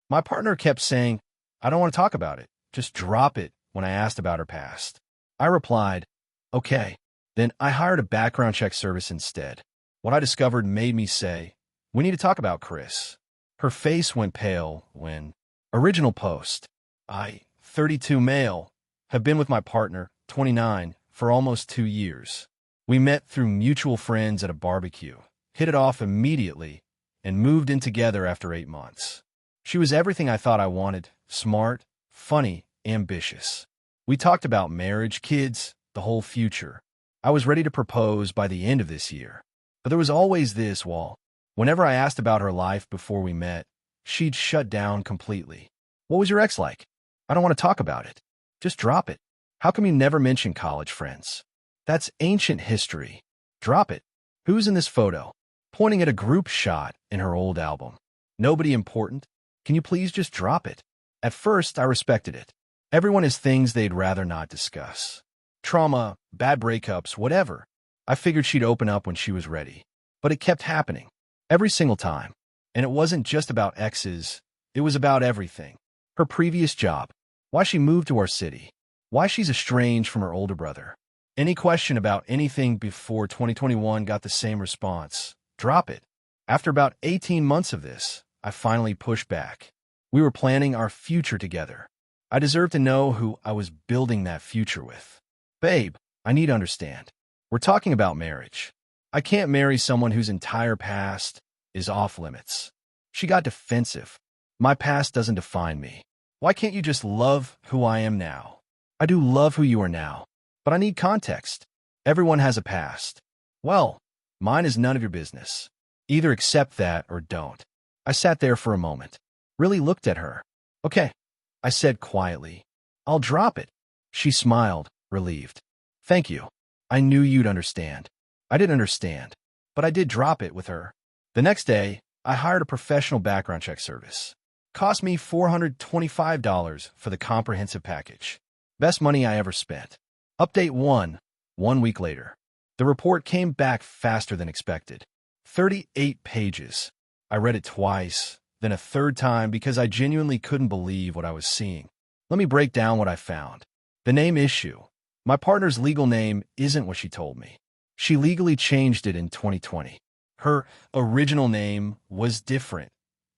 My partner kept saying, I don't want to talk about it. Just drop it when I asked about her past. I replied, okay. Then I hired a background check service instead. What I discovered made me say, we need to talk about Chris. Her face went pale when, original post, I, 32 male, have been with my partner, 29, for almost 2 years. We met through mutual friends at a barbecue, hit it off immediately, and moved in together after 8 months. She was everything I thought I wanted, smart, funny, ambitious. We talked about marriage, kids, the whole future. I was ready to propose by the end of this year. But there was always this wall. Whenever I asked about her life before we met, she'd shut down completely. What was your ex like? I don't want to talk about it. Just drop it. How come you never mention college friends? That's ancient history. Drop it. Who's in this photo? Pointing at a group shot in her old album. Nobody important? Can you please just drop it? At first, I respected it. Everyone has things they'd rather not discuss. Trauma, bad breakups, whatever. I figured she'd open up when she was ready. But it kept happening. Every single time. And it wasn't just about exes. It was about everything. Her previous job. Why she moved to our city. Why she's estranged from her older brother. Any question about anything before 2021 got the same response. Drop it. After about 18 months of this, I finally pushed back. We were planning our future together. I deserve to know who I was building that future with. Babe, I need to understand. We're talking about marriage. I can't marry someone whose entire past is off limits. She got defensive. My past doesn't define me. Why can't you just love who I am now? I do love who you are now, but I need context. Everyone has a past. Well, mine is none of your business. Either accept that or don't. I sat there for a moment, really looked at her. Okay, I said quietly. I'll drop it. She smiled, relieved. Thank you. I knew you'd understand. I didn't understand, but I did drop it with her. The next day, I hired a professional background check service. Cost me $425 for the comprehensive package. Best money I ever spent. Update 1 week later. The report came back faster than expected. 38 pages. I read it twice, then a third time because I genuinely couldn't believe what I was seeing. Let me break down what I found. The name issue. My partner's legal name isn't what she told me. She legally changed it in 2020. Her original name was different,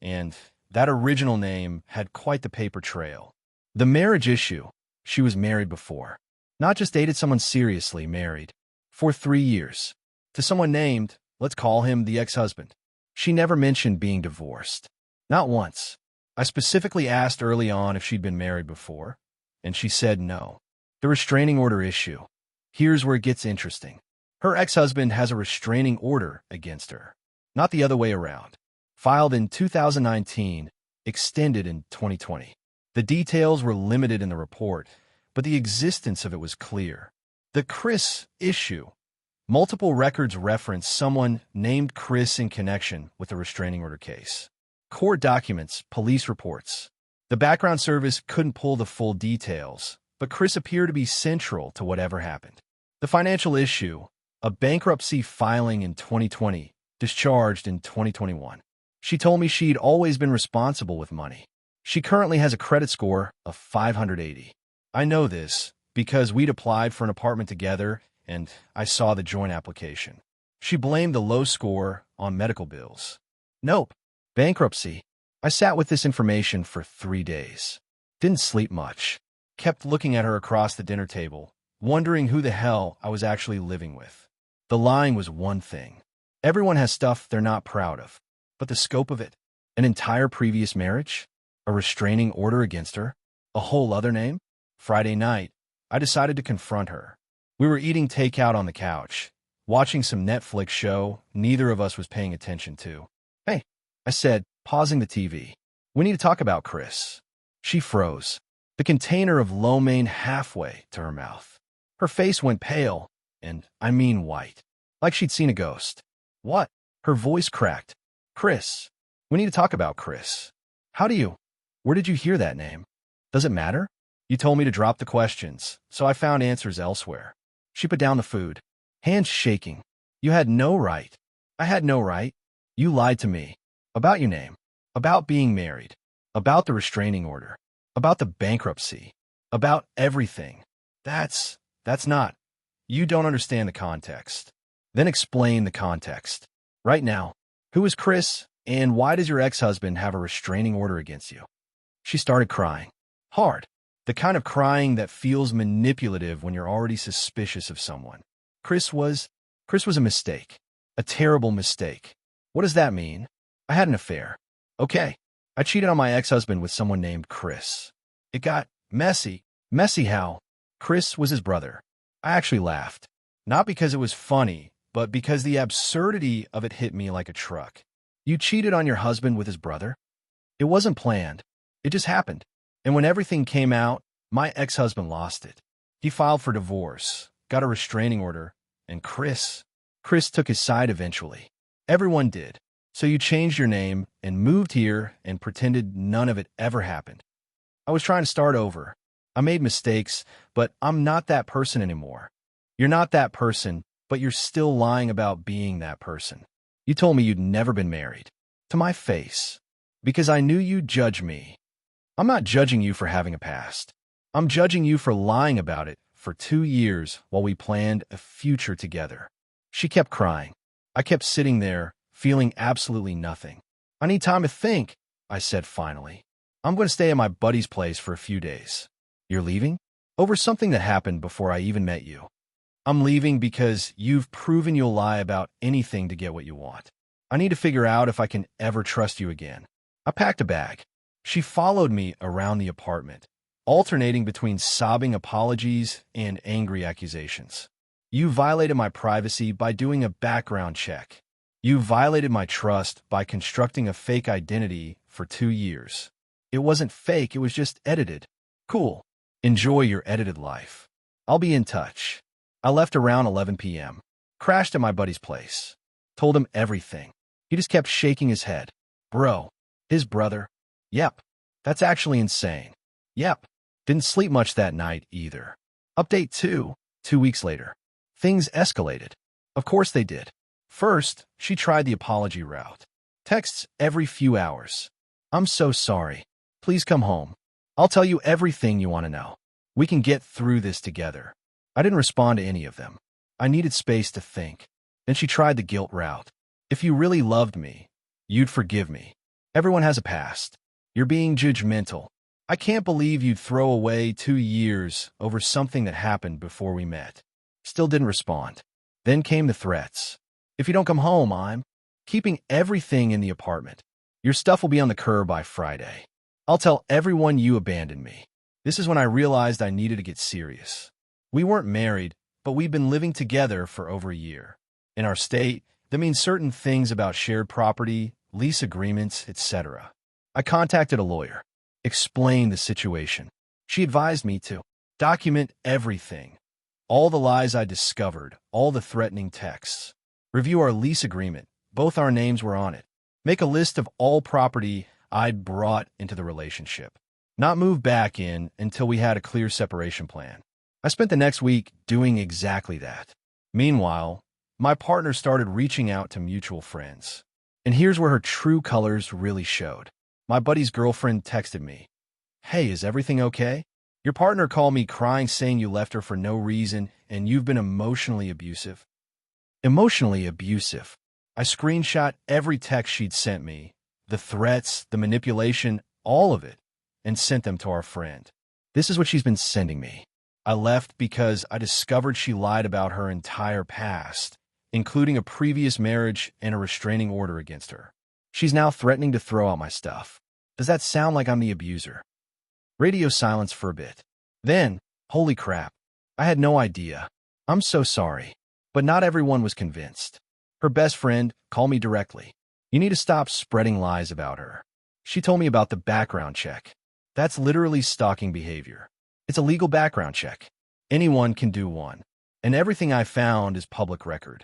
and that original name had quite the paper trail. The marriage issue. She was married before. Not just dated someone seriously, married. For 3 years. To someone named, let's call him the ex-husband. She never mentioned being divorced. Not once. I specifically asked early on if she'd been married before, and she said no. The restraining order issue. Here's where it gets interesting. Her ex-husband has a restraining order against her. Not the other way around. Filed in 2019, extended in 2020. The details were limited in the report, but the existence of it was clear. The Chris issue. Multiple records reference someone named Chris in connection with the restraining order case. Court documents, police reports. The background service couldn't pull the full details, but Chris appeared to be central to whatever happened. The financial issue. A bankruptcy filing in 2020, discharged in 2021. She told me she'd always been responsible with money. She currently has a credit score of 580. I know this because we'd applied for an apartment together and I saw the joint application. She blamed the low score on medical bills. Nope. Bankruptcy. I sat with this information for 3 days. Didn't sleep much. Kept looking at her across the dinner table, wondering who the hell I was actually living with. The lying was one thing. Everyone has stuff they're not proud of. But the scope of it? An entire previous marriage? A restraining order against her? A whole other name? Friday night, I decided to confront her. We were eating takeout on the couch, watching some Netflix show neither of us was paying attention to. Hey, I said, pausing the TV. We need to talk about Chris. She froze, the container of lo mein halfway to her mouth. Her face went pale, and I mean white, like she'd seen a ghost. What? Her voice cracked. Chris. We need to talk about Chris. Where did you hear that name? Does it matter? You told me to drop the questions, so I found answers elsewhere. She put down the food, hands shaking. You had no right. I had no right. You lied to me. About your name. About being married. about the restraining order, about the bankruptcy, about everything. That's not. You don't understand the context. Then explain the context. Right now, who is Chris, and why does your ex-husband have a restraining order against you? She started crying. Hard. The kind of crying that feels manipulative when you're already suspicious of someone. Chris was a mistake. A terrible mistake. What does that mean? I had an affair. Okay. I cheated on my ex-husband with someone named Chris. It got messy. Messy how? Chris was his brother. I actually laughed. Not because it was funny, but because the absurdity of it hit me like a truck. You cheated on your husband with his brother? It wasn't planned. It just happened. And when everything came out, my ex-husband lost it. He filed for divorce, got a restraining order, and Chris took his side eventually. Everyone did. So you changed your name and moved here and pretended none of it ever happened. I was trying to start over. I made mistakes, but I'm not that person anymore. You're not that person, but you're still lying about being that person. You told me you'd never been married. To my face. Because I knew you'd judge me. I'm not judging you for having a past. I'm judging you for lying about it for 2 years while we planned a future together. She kept crying. I kept sitting there, feeling absolutely nothing. I need time to think, I said finally. I'm going to stay at my buddy's place for a few days. You're leaving? Over something that happened before I even met you. I'm leaving because you've proven you'll lie about anything to get what you want. I need to figure out if I can ever trust you again. I packed a bag. She followed me around the apartment, alternating between sobbing apologies and angry accusations. You violated my privacy by doing a background check. You violated my trust by constructing a fake identity for 2 years. It wasn't fake, it was just edited. Cool. Enjoy your edited life. I'll be in touch. I left around 11 p.m. Crashed at my buddy's place. Told him everything. He just kept shaking his head. Bro. His brother. Yep. That's actually insane. Yep. Didn't sleep much that night either. Update 2. 2 weeks later. Things escalated. Of course they did. First, she tried the apology route. Texts every few hours. I'm so sorry. Please come home. I'll tell you everything you want to know. We can get through this together. I didn't respond to any of them. I needed space to think. Then she tried the guilt route. If you really loved me, you'd forgive me. Everyone has a past. You're being judgmental. I can't believe you'd throw away 2 years over something that happened before we met. Still didn't respond. Then came the threats. If you don't come home, I'm keeping everything in the apartment. Your stuff will be on the curb by Friday. I'll tell everyone you abandoned me. This is when I realized I needed to get serious. We weren't married, but we've been living together for over a year. In our state, that means certain things about shared property, lease agreements, etc. I contacted a lawyer, explained the situation. She advised me to document everything, all the lies I discovered, all the threatening texts. Review our lease agreement. Both our names were on it. Make a list of all property I'd brought into the relationship. Not move back in until we had a clear separation plan. I spent the next week doing exactly that. Meanwhile, my partner started reaching out to mutual friends. And here's where her true colors really showed. My buddy's girlfriend texted me. Hey, is everything okay? Your partner called me crying saying you left her for no reason and you've been emotionally abusive. Emotionally abusive. I screenshot every text she'd sent me, the threats, the manipulation, all of it, and sent them to our friend. This is what she's been sending me. I left because I discovered she lied about her entire past, including a previous marriage and a restraining order against her. She's now threatening to throw out my stuff. Does that sound like I'm the abuser? Radio silence for a bit. Then, holy crap, I had no idea. I'm so sorry. But not everyone was convinced. Her best friend called me directly. You need to stop spreading lies about her. She told me about the background check. That's literally stalking behavior. It's a legal background check. Anyone can do one. And everything I found is public record.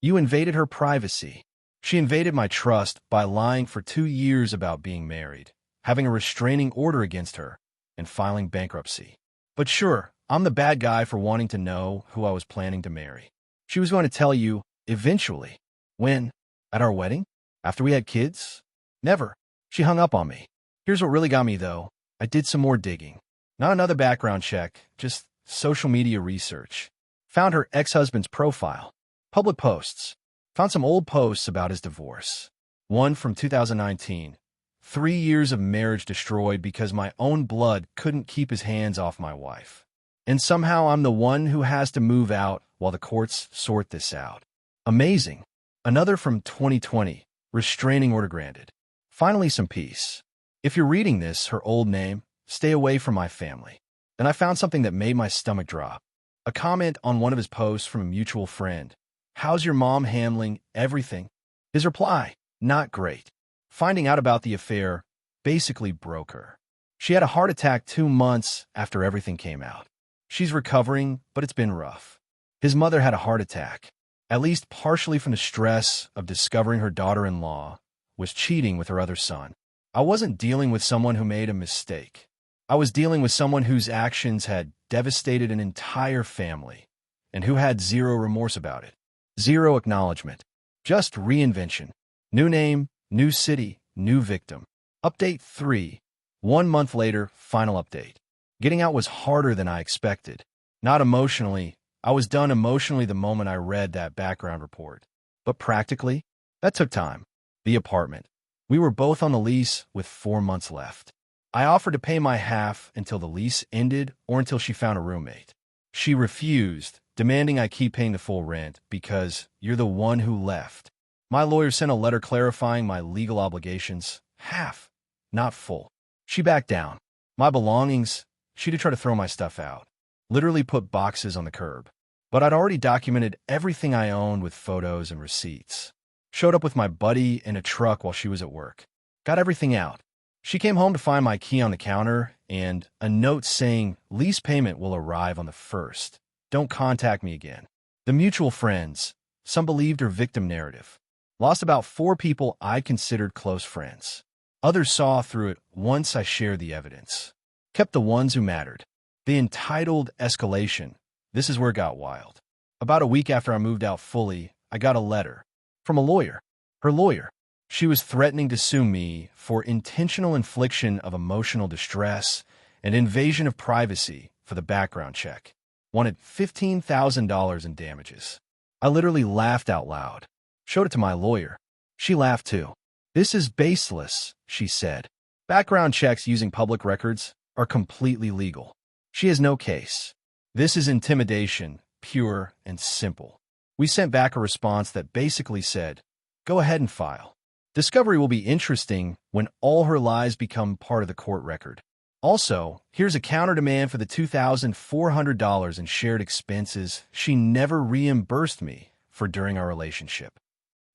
You invaded her privacy. She invaded my trust by lying for 2 years about being married, having a restraining order against her, and filing bankruptcy. But sure, I'm the bad guy for wanting to know who I was planning to marry. She was going to tell you, eventually. When? At our wedding? After we had kids? Never. She hung up on me. Here's what really got me, though. I did some more digging. Not another background check, just social media research. Found her ex-husband's profile, public posts. Found some old posts about his divorce. One from 2019. 3 years of marriage destroyed because my own blood couldn't keep his hands off my wife. And somehow I'm the one who has to move out while the courts sort this out. Amazing. Another from 2020. Restraining order granted. Finally, some peace. If you're reading this, her old name, stay away from my family. Then I found something that made my stomach drop. A comment on one of his posts from a mutual friend. How's your mom handling everything? His reply, not great. Finding out about the affair basically broke her. She had a heart attack 2 months after everything came out. She's recovering, but it's been rough. His mother had a heart attack, at least partially from the stress of discovering her daughter-in-law was cheating with her other son. I wasn't dealing with someone who made a mistake. I was dealing with someone whose actions had devastated an entire family and who had zero remorse about it. Zero acknowledgement. Just reinvention. New name, new city, new victim. Update 3. 1 month later, final update. Getting out was harder than I expected. Not emotionally. I was done emotionally the moment I read that background report. But practically, that took time. The apartment. We were both on the lease with 4 months left. I offered to pay my half until the lease ended or until she found a roommate. She refused, demanding I keep paying the full rent because you're the one who left. My lawyer sent a letter clarifying my legal obligations. Half, not full. She backed down. My belongings, she'd try to throw my stuff out. Literally put boxes on the curb. But I'd already documented everything I owned with photos and receipts. Showed up with my buddy in a truck while she was at work. Got everything out. She came home to find my key on the counter and a note saying lease payment will arrive on the 1st. Don't contact me again. The mutual friends, some believed her victim narrative. Lost about 4 people I considered close friends. Others saw through it once I shared the evidence. Kept the ones who mattered. The entitled escalation. This is where it got wild. About a week after I moved out fully, I got a letter from a lawyer. Her lawyer. She was threatening to sue me for intentional infliction of emotional distress and invasion of privacy for the background check. Wanted $15,000 in damages. I literally laughed out loud. Showed it to my lawyer. She laughed too. This is baseless, she said. Background checks using public records are completely legal. She has no case. This is intimidation, pure and simple. We sent back a response that basically said, go ahead and file. Discovery will be interesting when all her lies become part of the court record. Also, here's a counter-demand for the $2,400 in shared expenses she never reimbursed me for during our relationship.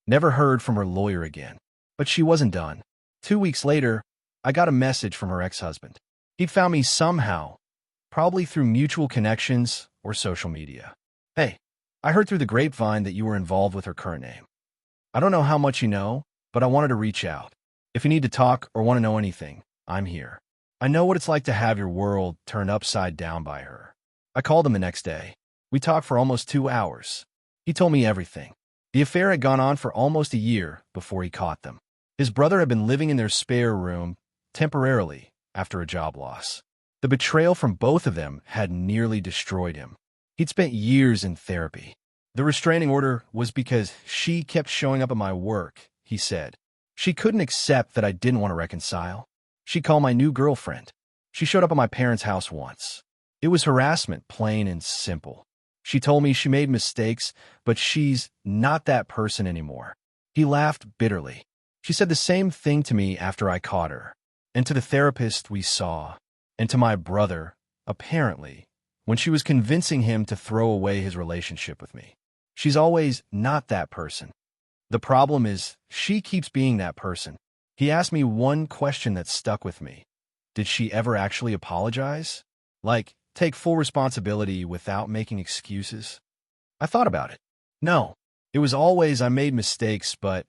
Never heard from her lawyer again. But she wasn't done. 2 weeks later, I got a message from her ex-husband. He'd found me somehow, probably through mutual connections or social media. Hey, I heard through the grapevine that you were involved with her current name. I don't know how much you know, but I wanted to reach out. If you need to talk or want to know anything, I'm here. I know what it's like to have your world turned upside down by her. I called him the next day. We talked for almost 2 hours. He told me everything. The affair had gone on for almost a year before he caught them. His brother had been living in their spare room temporarily after a job loss. The betrayal from both of them had nearly destroyed him. He'd spent years in therapy. The restraining order was because she kept showing up at my work, he said. She couldn't accept that I didn't want to reconcile. She'd call my new girlfriend. She showed up at my parents' house once. It was harassment, plain and simple. She told me she made mistakes, but she's not that person anymore. He laughed bitterly. She said the same thing to me after I caught her, and to the therapist we saw, and to my brother, apparently, when she was convincing him to throw away his relationship with me. She's always not that person. The problem is, she keeps being that person. He asked me one question that stuck with me. Did she ever actually apologize? Like, take full responsibility without making excuses? I thought about it. No. It was always I made mistakes, but,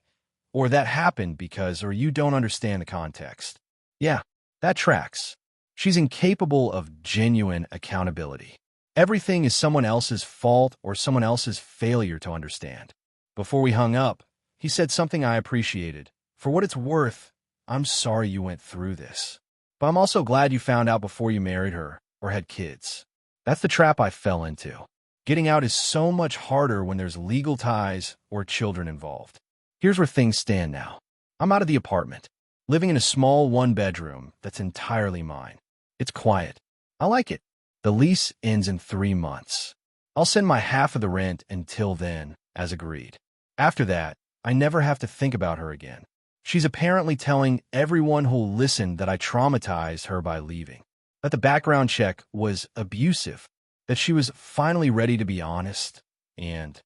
or that happened because, or you don't understand the context. Yeah, that tracks. She's incapable of genuine accountability. Everything is someone else's fault or someone else's failure to understand. Before we hung up, he said something I appreciated. For what it's worth, I'm sorry you went through this. But I'm also glad you found out before you married her or had kids. That's the trap I fell into. Getting out is so much harder when there's legal ties or children involved. Here's where things stand now. I'm out of the apartment, living in a small one-bedroom that's entirely mine. It's quiet. I like it. The lease ends in 3 months. I'll send my half of the rent until then, as agreed. After that, I never have to think about her again. She's apparently telling everyone who'll listen that I traumatized her by leaving, that the background check was abusive, that she was finally ready to be honest, and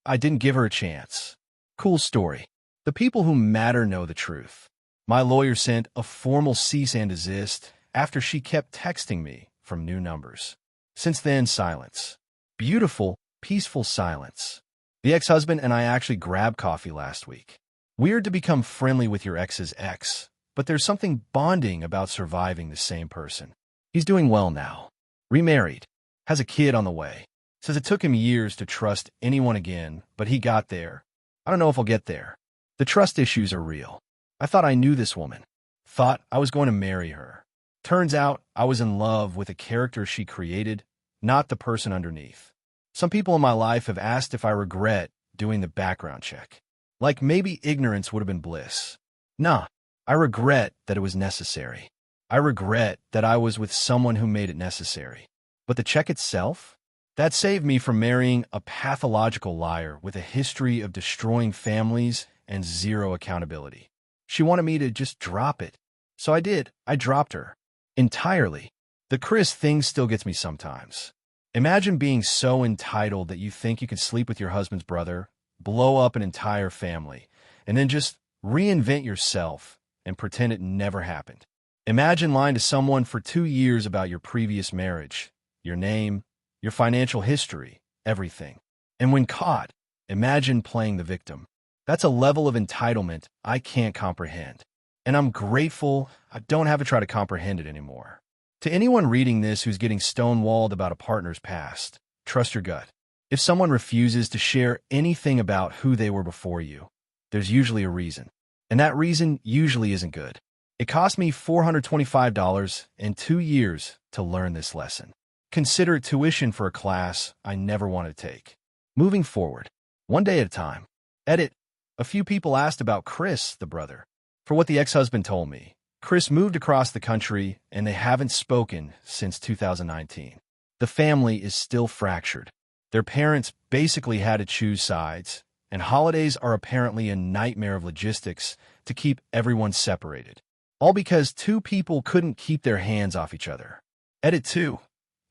I didn't give her a chance. Cool story. The people who matter know the truth. My lawyer sent a formal cease and desist after she kept texting me from new numbers. Since then, silence. Beautiful, peaceful silence. The ex-husband and I actually grabbed coffee last week. Weird to become friendly with your ex's ex, but there's something bonding about surviving the same person. He's doing well now. Remarried. Has a kid on the way. Says it took him years to trust anyone again, but he got there. I don't know if I'll get there. The trust issues are real. I thought I knew this woman. Thought I was going to marry her. Turns out I was in love with a character she created, not the person underneath. Some people in my life have asked if I regret doing the background check. Like maybe ignorance would have been bliss. Nah, I regret that it was necessary. I regret that I was with someone who made it necessary. But the check itself? That saved me from marrying a pathological liar with a history of destroying families and zero accountability. She wanted me to just drop it. So I did. I dropped her. Entirely. The Chris thing still gets me sometimes. Imagine being so entitled that you think you could sleep with your husband's brother, blow up an entire family, and then just reinvent yourself and pretend it never happened. Imagine lying to someone for 2 years about your previous marriage, your name, your financial history, everything. And when caught, imagine playing the victim. That's a level of entitlement I can't comprehend. And I'm grateful I don't have to try to comprehend it anymore. To anyone reading this who's getting stonewalled about a partner's past, trust your gut. If someone refuses to share anything about who they were before you, there's usually a reason. And that reason usually isn't good. It cost me $425 and 2 years to learn this lesson. Consider it tuition for a class I never wanted to take. Moving forward, one day at a time. Edit. A few people asked about Chris, the brother. For what the ex-husband told me, Chris moved across the country and they haven't spoken since 2019. The family is still fractured. Their parents basically had to choose sides, and holidays are apparently a nightmare of logistics to keep everyone separated. All because 2 people couldn't keep their hands off each other. Edit 2.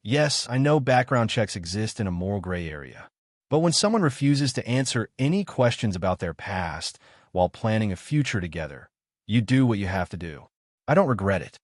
Yes, I know background checks exist in a moral gray area. But when someone refuses to answer any questions about their past while planning a future together, you do what you have to do. I don't regret it.